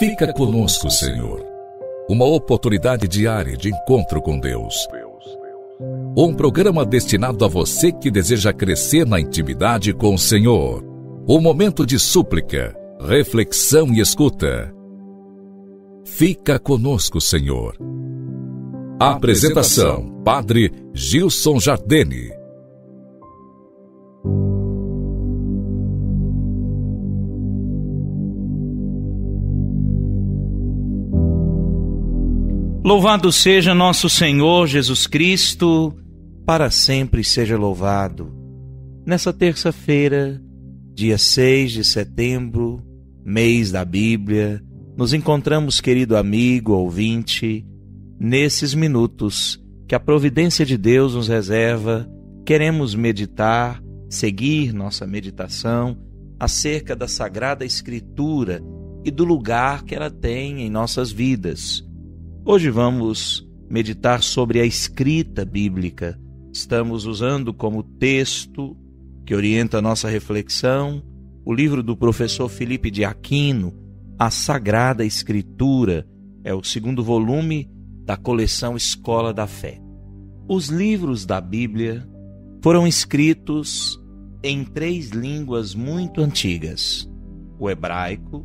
Fica conosco, Senhor. Uma oportunidade diária de encontro com Deus. Um programa destinado a você que deseja crescer na intimidade com o Senhor. Um momento de súplica, reflexão e escuta. Fica conosco, Senhor. Apresentação: Padre Gilson Jardene. Louvado seja nosso Senhor Jesus Cristo, para sempre seja louvado. Nessa terça-feira, dia 6 de setembro, mês da Bíblia, nos encontramos, querido amigo, ouvinte, nesses minutos que a providência de Deus nos reserva. Queremos meditar, seguir nossa meditação acerca da Sagrada Escritura e do lugar que ela tem em nossas vidas. Hoje vamos meditar sobre a escrita bíblica. Estamos usando como texto que orienta a nossa reflexão o livro do professor Filipe de Aquino, A Sagrada Escritura. É o segundo volume da coleção Escola da Fé. Os livros da Bíblia foram escritos em 3 línguas muito antigas. O hebraico,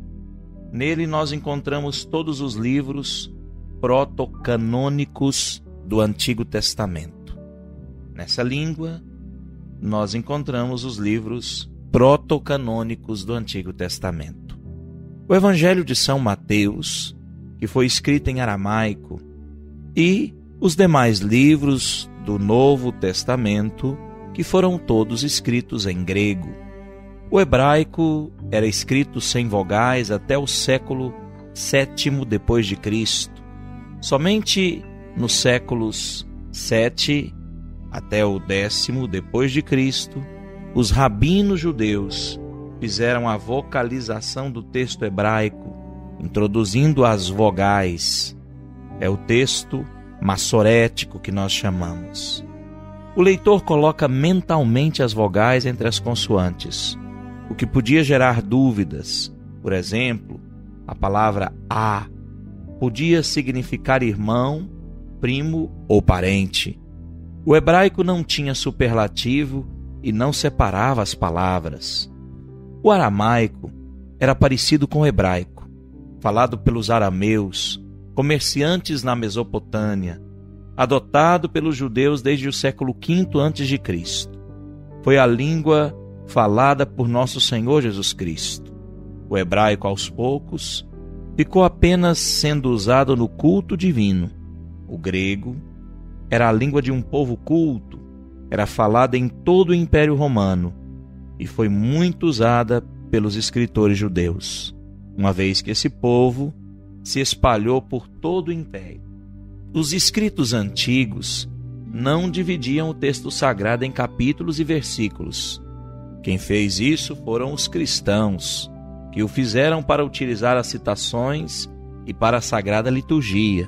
nele nós encontramos todos os livros protocanônicos do Antigo Testamento. Nessa língua, nós encontramos os livros protocanônicos do Antigo Testamento. O Evangelho de São Mateus, que foi escrito em aramaico, e os demais livros do Novo Testamento, que foram todos escritos em grego. O hebraico era escrito sem vogais até o século VII depois de Cristo. Somente nos séculos 7 até o 10º depois de Cristo, os rabinos judeus fizeram a vocalização do texto hebraico, introduzindo as vogais. É o texto massorético que nós chamamos. O leitor coloca mentalmente as vogais entre as consoantes, o que podia gerar dúvidas. Por exemplo, a palavra a podia significar irmão, primo ou parente. O hebraico não tinha superlativo e não separava as palavras. O aramaico era parecido com o hebraico, falado pelos arameus, comerciantes na Mesopotâmia, adotado pelos judeus desde o século V a.C. Foi a língua falada por nosso Senhor Jesus Cristo. O hebraico, aos poucos, ficou apenas sendo usado no culto divino. O grego era a língua de um povo culto, era falada em todo o Império Romano e foi muito usada pelos escritores judeus, uma vez que esse povo se espalhou por todo o Império. Os escritos antigos não dividiam o texto sagrado em capítulos e versículos. Quem fez isso foram os cristãos, que o fizeram para utilizar as citações e para a Sagrada Liturgia.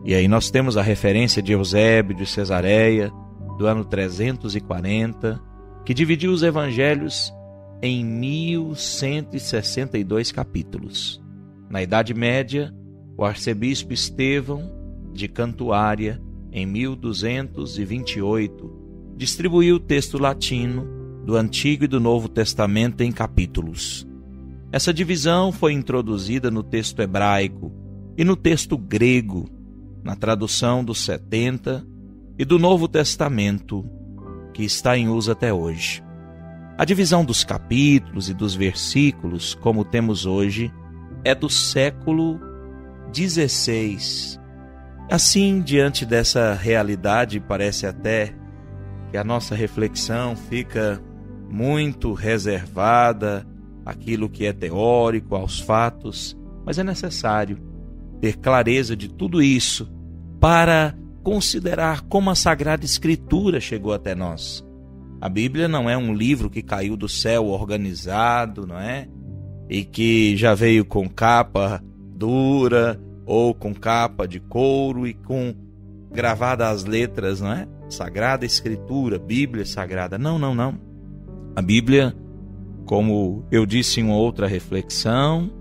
E aí nós temos a referência de Eusébio de Cesareia, do ano 340, que dividiu os evangelhos em 1162 capítulos. Na Idade Média, o arcebispo Estevão de Cantuária, em 1228, distribuiu o texto latino do Antigo e do Novo Testamento em capítulos. Essa divisão foi introduzida no texto hebraico e no texto grego, na tradução dos 70 e do Novo Testamento, que está em uso até hoje. A divisão dos capítulos e dos versículos, como temos hoje, é do século XVI. Assim, diante dessa realidade, parece até que a nossa reflexão fica muito reservada àquilo que é teórico, aos fatos, mas é necessário ter clareza de tudo isso para considerar como a Sagrada Escritura chegou até nós. A Bíblia não é um livro que caiu do céu organizado, não é? E que já veio com capa dura ou com capa de couro e com gravadas as letras, não é? Sagrada Escritura, Bíblia Sagrada. Não. A Bíblia, como eu disse em uma outra reflexão,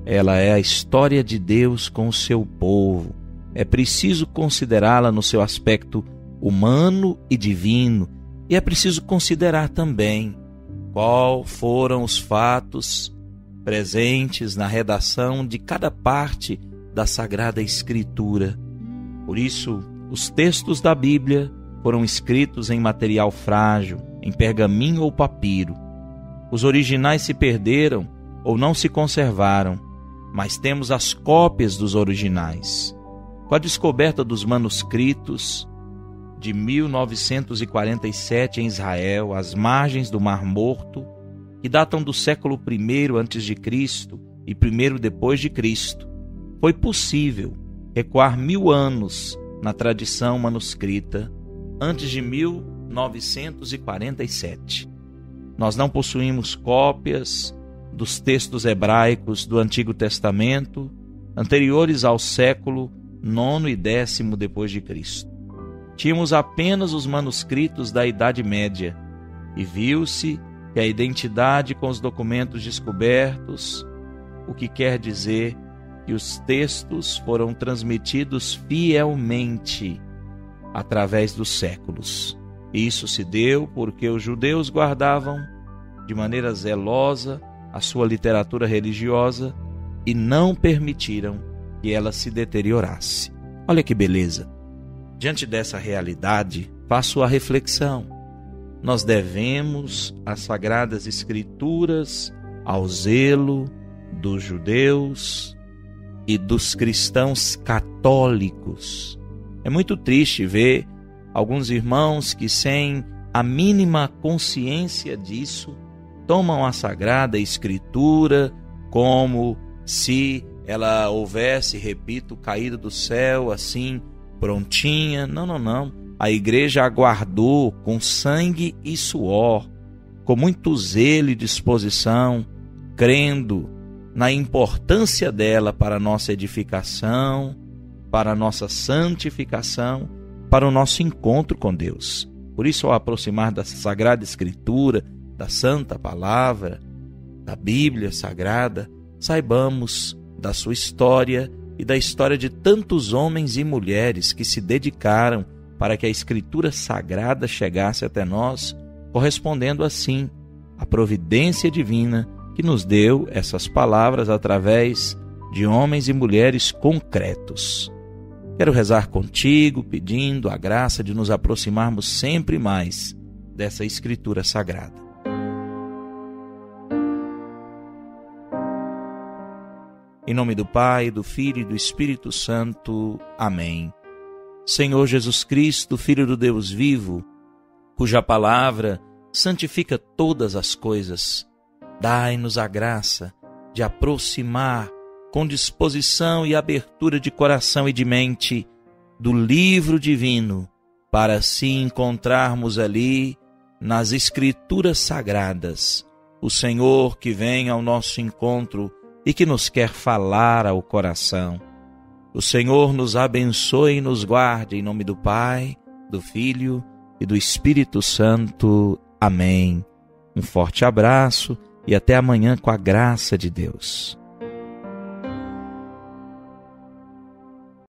Ela é a história de Deus com o seu povo. É preciso considerá-la no seu aspecto humano e divino, e é preciso considerar também quais foram os fatos presentes na redação de cada parte da Sagrada Escritura. Por isso, os textos da Bíblia foram escritos em material frágil, em pergaminho ou papiro. Os originais se perderam ou não se conservaram, mas temos as cópias dos originais. Com a descoberta dos manuscritos de 1947 em Israel, às margens do Mar Morto, que datam do século I a.C. e I depois de Cristo, foi possível recuar 1000 anos na tradição manuscrita antes de 1947. Nós não possuímos cópias dos textos hebraicos do Antigo Testamento anteriores ao século IX e X depois de Cristo. Tínhamos apenas os manuscritos da Idade Média e viu-se que a identidade com os documentos descobertos, o que quer dizer que os textos foram transmitidos fielmente através dos séculos. Isso se deu porque os judeus guardavam de maneira zelosa a sua literatura religiosa e não permitiram que ela se deteriorasse. Olha que beleza! Diante dessa realidade, faço a reflexão. Nós devemos as Sagradas Escrituras ao zelo dos judeus e dos cristãos católicos. É muito triste ver alguns irmãos que, sem a mínima consciência disso, tomam a Sagrada Escritura como se ela houvesse, repito, caído do céu assim, prontinha. Não. A igreja aguardou com sangue e suor, com muito zelo e disposição, crendo na importância dela para a nossa edificação, para a nossa santificação, para o nosso encontro com Deus. Por isso, ao aproximar da Sagrada Escritura, da Santa Palavra, da Bíblia Sagrada, saibamos da sua história e da história de tantos homens e mulheres que se dedicaram para que a Escritura Sagrada chegasse até nós, correspondendo assim à providência divina que nos deu essas palavras através de homens e mulheres concretos. Quero rezar contigo, pedindo a graça de nos aproximarmos sempre mais dessa Escritura Sagrada. Em nome do Pai, do Filho e do Espírito Santo. Amém. Senhor Jesus Cristo, Filho do Deus vivo, cuja palavra santifica todas as coisas, dai-nos a graça de aproximar com disposição e abertura de coração e de mente do livro divino, para assim encontrarmos ali, nas Escrituras Sagradas, o Senhor que vem ao nosso encontro e que nos quer falar ao coração. O Senhor nos abençoe e nos guarde, em nome do Pai, do Filho e do Espírito Santo. Amém. Um forte abraço e até amanhã com a graça de Deus.